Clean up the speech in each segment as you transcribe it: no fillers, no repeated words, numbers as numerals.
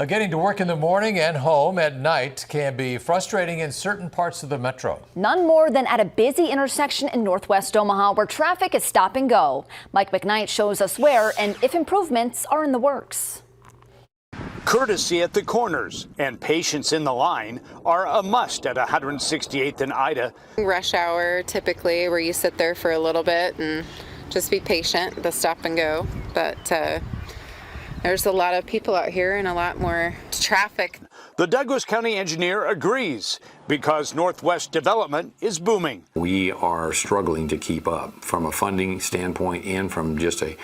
Getting to work in the morning and home at night can be frustrating in certain parts of the metro. None more than at a busy intersection in Northwest Omaha where traffic is stop and go. Mike McKnight shows us where and if improvements are in the works. Courtesy at the corners and patience in the line are a must at 168th and Ida. Rush hour typically where you sit there for a little bit and just be patient, the stop and go. But there's a lot of people out here and a lot more traffic. The Douglas County engineer agrees because Northwest development is booming. We are struggling to keep up from a funding standpoint and from just the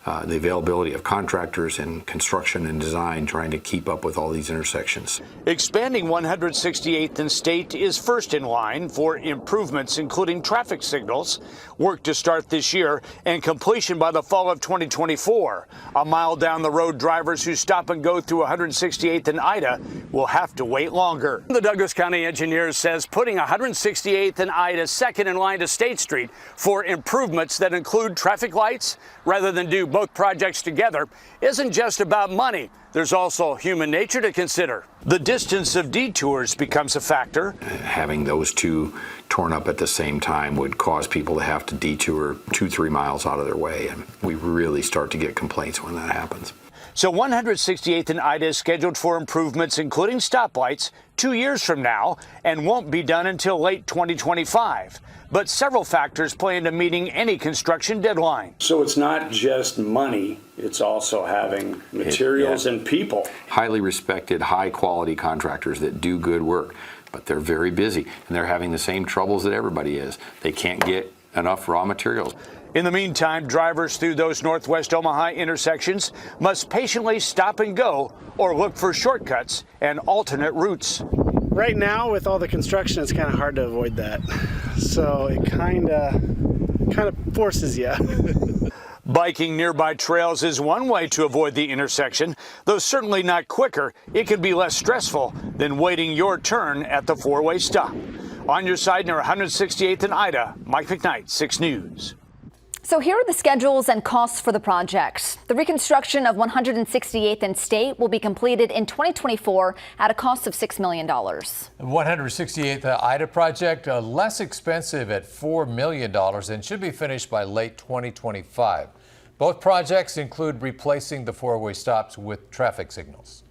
availability of contractors and construction and design, trying to keep up with all these intersections. Expanding 168th and State is first in line for improvements, including traffic signals. Work to start this year and completion by the fall of 2024. A mile down the road, drivers who stop and go through 168th and Ida will have to wait longer. The Douglas County engineer says putting 168th and Ida second in line to State Street for improvements that include traffic lights rather than do both projects together isn't just about money. There's also human nature to consider. The distance of detours becomes a factor. Having those two torn up at the same time would cause people to have to detour 2-3 miles out of their way, and we really start to get complaints when that happens. So 168th and Ida is scheduled for improvements, including stoplights, 2 years from now and won't be done until late 2025. But several factors play into meeting any construction deadline. So it's not just money, it's also having materials and people. Highly respected, high quality contractors that do good work, but they're very busy and they're having the same troubles that everybody is. They can't get enough raw materials. In the meantime, drivers through those Northwest Omaha intersections must patiently stop and go or look for shortcuts and alternate routes. Right now, with all the construction, it's kind of hard to avoid that. So it kind of forces you. Biking nearby trails is one way to avoid the intersection, though certainly not quicker. It can be less stressful than waiting your turn at the four-way stop. On your side near 168th and Ida, Mike McKnight, 6 News. So here are the schedules and costs for the project. The reconstruction of 168th and State will be completed in 2024 at a cost of $6 million. The 168th Ida project, less expensive at $4 million and should be finished by late 2025. Both projects include replacing the four-way stops with traffic signals.